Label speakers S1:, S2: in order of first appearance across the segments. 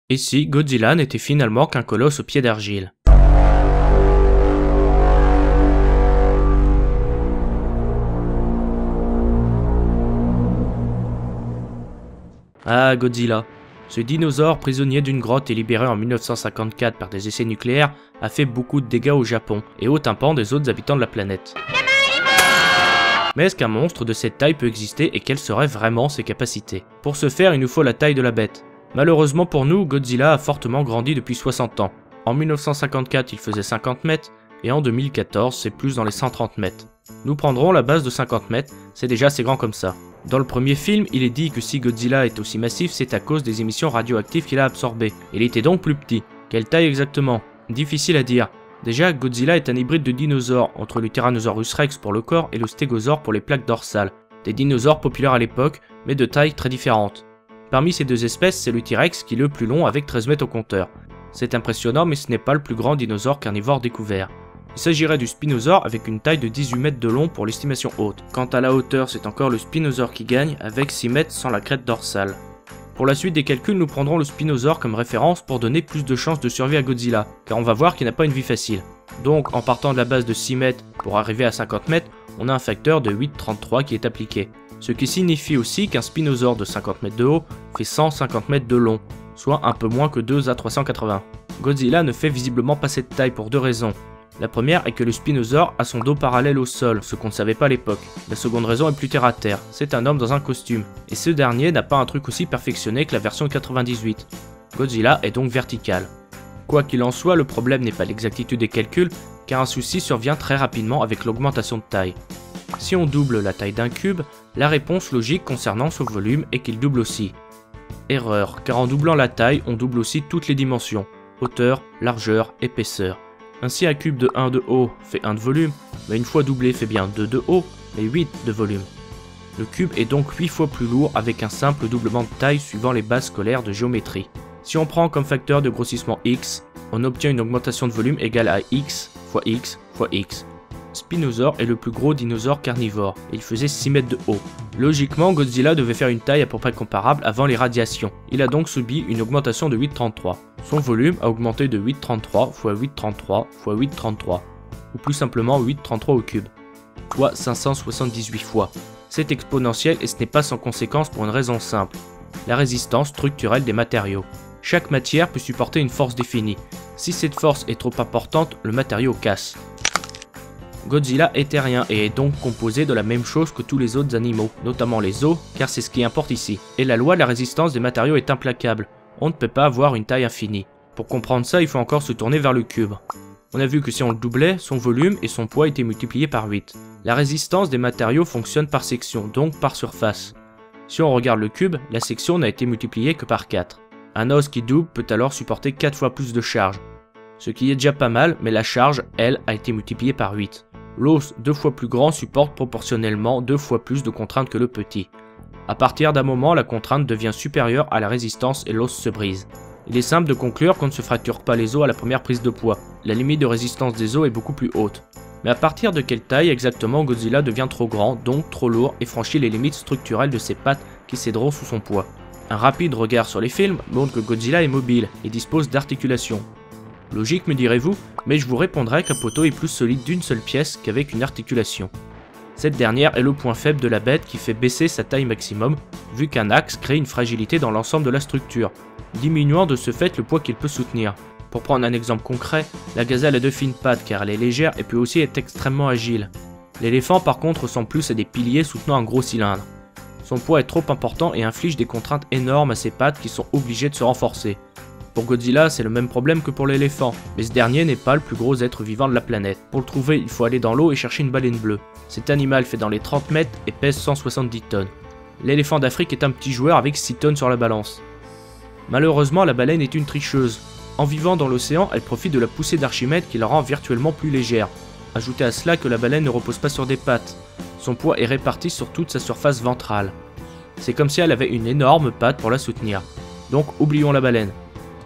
S1: Et si Godzilla n'était finalement qu'un colosse aux pieds d'argile? Ah, Godzilla. Ce dinosaure prisonnier d'une grotte et libéré en 1954 par des essais nucléaires a fait beaucoup de dégâts au Japon et au tympan des autres habitants de la planète. Mais est-ce qu'un monstre de cette taille peut exister et quelles seraient vraiment ses capacités? Pour ce faire, il nous faut la taille de la bête. Malheureusement pour nous, Godzilla a fortement grandi depuis 60 ans. En 1954, il faisait 50 mètres et en 2014, c'est plus dans les 130 mètres. Nous prendrons la base de 50 mètres, c'est déjà assez grand comme ça. Dans le premier film, il est dit que si Godzilla est aussi massif, c'est à cause des émissions radioactives qu'il a absorbées. Il était donc plus petit. Quelle taille exactement? Difficile à dire. Déjà, Godzilla est un hybride de dinosaures, entre le Tyrannosaurus rex pour le corps et le stégosaure pour les plaques dorsales. Des dinosaures populaires à l'époque, mais de tailles très différentes. Parmi ces deux espèces, c'est le T-Rex qui est le plus long avec 13 mètres au compteur. C'est impressionnant, mais ce n'est pas le plus grand dinosaure carnivore découvert. Il s'agirait du Spinosaure avec une taille de 18 mètres de long pour l'estimation haute. Quant à la hauteur, c'est encore le Spinosaure qui gagne avec 6 mètres sans la crête dorsale. Pour la suite des calculs, nous prendrons le Spinosaure comme référence pour donner plus de chances de survie à Godzilla, car on va voir qu'il n'a pas une vie facile. Donc en partant de la base de 6 mètres pour arriver à 50 mètres, on a un facteur de 8,33 qui est appliqué. Ce qui signifie aussi qu'un Spinosaure de 50 mètres de haut fait 150 mètres de long, soit un peu moins que 2 à 380. Godzilla ne fait visiblement pas cette taille pour deux raisons. La première est que le Spinosaure a son dos parallèle au sol, ce qu'on ne savait pas à l'époque. La seconde raison est plus terre à terre, c'est un homme dans un costume. Et ce dernier n'a pas un truc aussi perfectionné que la version 98. Godzilla est donc vertical. Quoi qu'il en soit, le problème n'est pas l'exactitude des calculs, car un souci survient très rapidement avec l'augmentation de taille. Si on double la taille d'un cube, la réponse logique concernant son volume est qu'il double aussi. Erreur, car en doublant la taille, on double aussi toutes les dimensions, hauteur, largeur, épaisseur. Ainsi un cube de 1 de haut fait 1 de volume, mais une fois doublé fait bien 2 de haut, mais 8 de volume. Le cube est donc 8 fois plus lourd avec un simple doublement de taille suivant les bases scolaires de géométrie. Si on prend comme facteur de grossissement x, on obtient une augmentation de volume égale à x fois x fois x. Spinosaure est le plus gros dinosaure carnivore, et il faisait 6 mètres de haut. Logiquement, Godzilla devait faire une taille à peu près comparable avant les radiations. Il a donc subi une augmentation de 8,33. Son volume a augmenté de 8,33 fois 8,33 fois 8,33, ou plus simplement 8,33 au cube, soit 578 fois. C'est exponentiel et ce n'est pas sans conséquence pour une raison simple, la résistance structurelle des matériaux. Chaque matière peut supporter une force définie. Si cette force est trop importante, le matériau casse. Godzilla est terrien et est donc composé de la même chose que tous les autres animaux, notamment les os, car c'est ce qui importe ici. Et la loi de la résistance des matériaux est implacable, on ne peut pas avoir une taille infinie. Pour comprendre ça, il faut encore se tourner vers le cube. On a vu que si on le doublait, son volume et son poids étaient multipliés par 8. La résistance des matériaux fonctionne par section, donc par surface. Si on regarde le cube, la section n'a été multipliée que par 4. Un os qui double peut alors supporter 4 fois plus de charge, ce qui est déjà pas mal, mais la charge, elle, a été multipliée par 8. L'os 2 fois plus grand supporte proportionnellement 2 fois plus de contraintes que le petit. À partir d'un moment, la contrainte devient supérieure à la résistance et l'os se brise. Il est simple de conclure qu'on ne se fracture pas les os à la première prise de poids. La limite de résistance des os est beaucoup plus haute. Mais à partir de quelle taille exactement Godzilla devient trop grand, donc trop lourd, et franchit les limites structurelles de ses pattes qui céderont sous son poids? Un rapide regard sur les films montre que Godzilla est mobile et dispose d'articulations. Logique me direz-vous, mais je vous répondrai qu'un poteau est plus solide d'une seule pièce qu'avec une articulation. Cette dernière est le point faible de la bête qui fait baisser sa taille maximum, vu qu'un axe crée une fragilité dans l'ensemble de la structure, diminuant de ce fait le poids qu'il peut soutenir. Pour prendre un exemple concret, la gazelle a de fines pattes car elle est légère et peut aussi être extrêmement agile. L'éléphant par contre ressemble plus à des piliers soutenant un gros cylindre. Son poids est trop important et inflige des contraintes énormes à ses pattes qui sont obligées de se renforcer. Pour Godzilla, c'est le même problème que pour l'éléphant, mais ce dernier n'est pas le plus gros être vivant de la planète. Pour le trouver, il faut aller dans l'eau et chercher une baleine bleue. Cet animal fait dans les 30 mètres et pèse 170 tonnes. L'éléphant d'Afrique est un petit joueur avec 6 tonnes sur la balance. Malheureusement, la baleine est une tricheuse. En vivant dans l'océan, elle profite de la poussée d'Archimède qui la rend virtuellement plus légère. Ajoutez à cela que la baleine ne repose pas sur des pattes. Son poids est réparti sur toute sa surface ventrale. C'est comme si elle avait une énorme patte pour la soutenir. Donc oublions la baleine.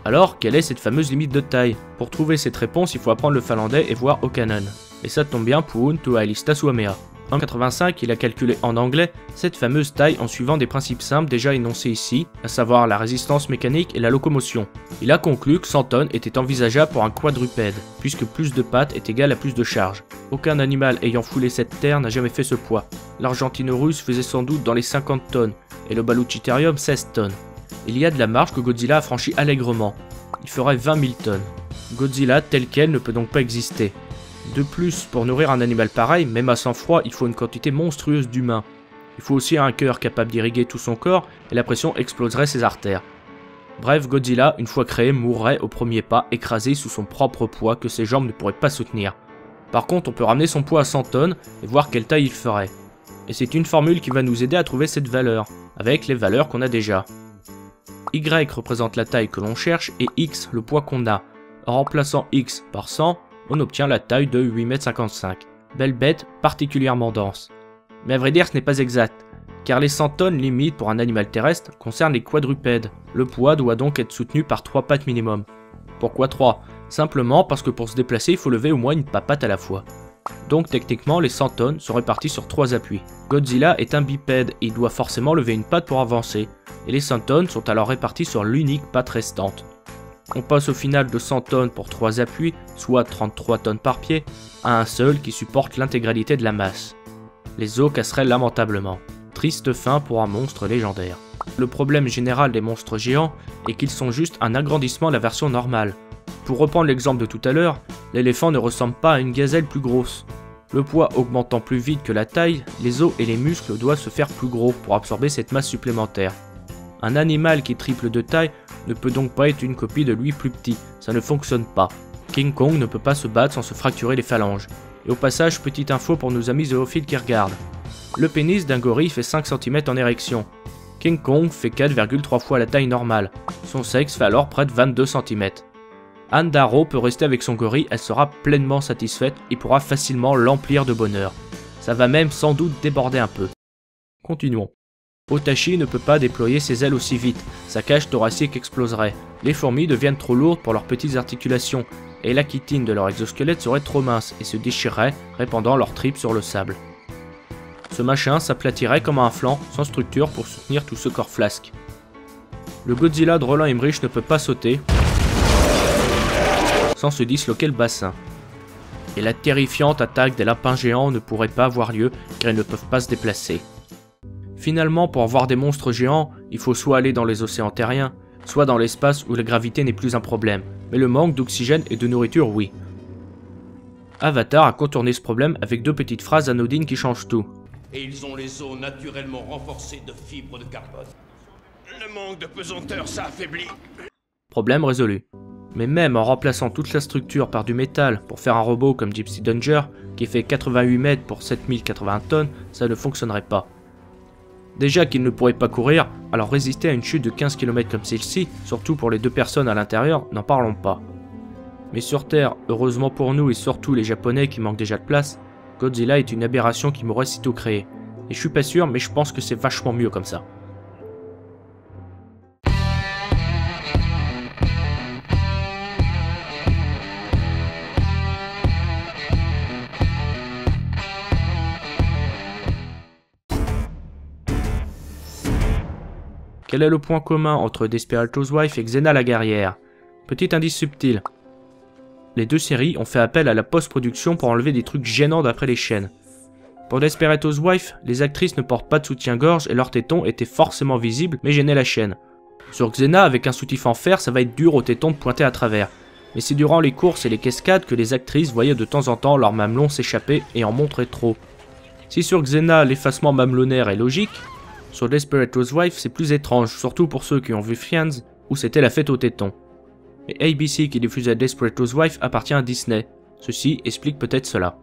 S1: Alors, quelle est cette fameuse limite de taille? Pour trouver cette réponse, il faut apprendre le finlandais et voir Okkanen. Et ça tombe bien pour Untu Ailista Suomea. En 1985, il a calculé en anglais cette fameuse taille en suivant des principes simples déjà énoncés ici, à savoir la résistance mécanique et la locomotion. Il a conclu que 100 tonnes était envisageable pour un quadrupède, puisque plus de pattes est égal à plus de charge. Aucun animal ayant foulé cette terre n'a jamais fait ce poids. L'Argentino-Russe faisait sans doute dans les 50 tonnes, et le Baluchitherium 16 tonnes. Il y a de la marge que Godzilla a franchi allègrement. Il ferait 20 000 tonnes. Godzilla tel quel ne peut donc pas exister. De plus, pour nourrir un animal pareil, même à sang-froid, il faut une quantité monstrueuse d'humains. Il faut aussi un cœur capable d'irriguer tout son corps et la pression exploserait ses artères. Bref, Godzilla, une fois créé, mourrait au premier pas, écrasé sous son propre poids que ses jambes ne pourraient pas soutenir. Par contre, on peut ramener son poids à 100 tonnes et voir quelle taille il ferait. Et c'est une formule qui va nous aider à trouver cette valeur, avec les valeurs qu'on a déjà. Y représente la taille que l'on cherche et X le poids qu'on a. En remplaçant X par 100, on obtient la taille de 8,55 m. Belle bête, particulièrement dense. Mais à vrai dire ce n'est pas exact, car les 100 tonnes limite pour un animal terrestre concernent les quadrupèdes. Le poids doit donc être soutenu par 3 pattes minimum. Pourquoi 3? Simplement parce que pour se déplacer il faut lever au moins une patte à la fois. Donc techniquement les 100 tonnes sont réparties sur 3 appuis. Godzilla est un bipède et il doit forcément lever une patte pour avancer, et les 100 tonnes sont alors réparties sur l'unique patte restante. On passe au final de 100 tonnes pour 3 appuis, soit 33 tonnes par pied, à un seul qui supporte l'intégralité de la masse. Les os casseraient lamentablement. Triste fin pour un monstre légendaire. Le problème général des monstres géants est qu'ils sont juste un agrandissement de la version normale. Pour reprendre l'exemple de tout à l'heure, l'éléphant ne ressemble pas à une gazelle plus grosse. Le poids augmentant plus vite que la taille, les os et les muscles doivent se faire plus gros pour absorber cette masse supplémentaire. Un animal qui triple de taille ne peut donc pas être une copie de lui plus petit, ça ne fonctionne pas. King Kong ne peut pas se battre sans se fracturer les phalanges. Et au passage, petite info pour nos amis zoophiles qui regardent. Le pénis d'un gorille fait 5 cm en érection. King Kong fait 4,3 fois la taille normale. Son sexe fait alors près de 22 cm. Anne Darrow peut rester avec son gorille, elle sera pleinement satisfaite et pourra facilement l'emplir de bonheur. Ça va même sans doute déborder un peu. Continuons. Otachi ne peut pas déployer ses ailes aussi vite, sa cage thoracique exploserait. Les fourmis deviennent trop lourdes pour leurs petites articulations, et la chitine de leur exosquelette serait trop mince et se déchirerait, répandant leurs tripes sur le sable. Ce machin s'aplatirait comme un flanc, sans structure pour soutenir tout ce corps flasque. Le Godzilla de Roland Emmerich ne peut pas sauter sans se disloquer le bassin. Et la terrifiante attaque des lapins géants ne pourrait pas avoir lieu car ils ne peuvent pas se déplacer. Finalement, pour voir des monstres géants, il faut soit aller dans les océans terriens, soit dans l'espace où la gravité n'est plus un problème, mais le manque d'oxygène et de nourriture, oui. Avatar a contourné ce problème avec 2 petites phrases anodines qui changent tout.
S2: Et ils ont les os naturellement renforcés de fibres de carbone. Le manque de pesanteur, ça affaiblit.
S1: Problème résolu. Mais même en remplaçant toute la structure par du métal pour faire un robot comme Gypsy Danger, qui fait 88 mètres pour 7080 tonnes, ça ne fonctionnerait pas. Déjà qu'il ne pourrait pas courir, alors résister à une chute de 15 km comme celle-ci, surtout pour les 2 personnes à l'intérieur, n'en parlons pas. Mais sur Terre, heureusement pour nous et surtout les Japonais qui manquent déjà de place, Godzilla est une aberration qui m'aurait sitôt créé. Et je suis pas sûr, mais je pense que c'est vachement mieux comme ça. Quel est le point commun entre Desperato's Wife et Xena la guerrière? Petit indice subtil. Les 2 séries ont fait appel à la post-production pour enlever des trucs gênants d'après les chaînes. Pour Desperato's Wife, les actrices ne portent pas de soutien-gorge et leurs tétons étaient forcément visibles mais gênaient la chaîne. Sur Xena, avec un soutif en fer, ça va être dur aux tétons de pointer à travers. Mais c'est durant les courses et les cascades que les actrices voyaient de temps en temps leurs mamelons s'échapper et en montraient trop. Si sur Xena, l'effacement mamelonnaire est logique, sur Desperato's Wife, c'est plus étrange, surtout pour ceux qui ont vu Friends, où c'était la fête aux tétons. Et ABC qui diffusait Desperato's Wife appartient à Disney. Ceci explique peut-être cela.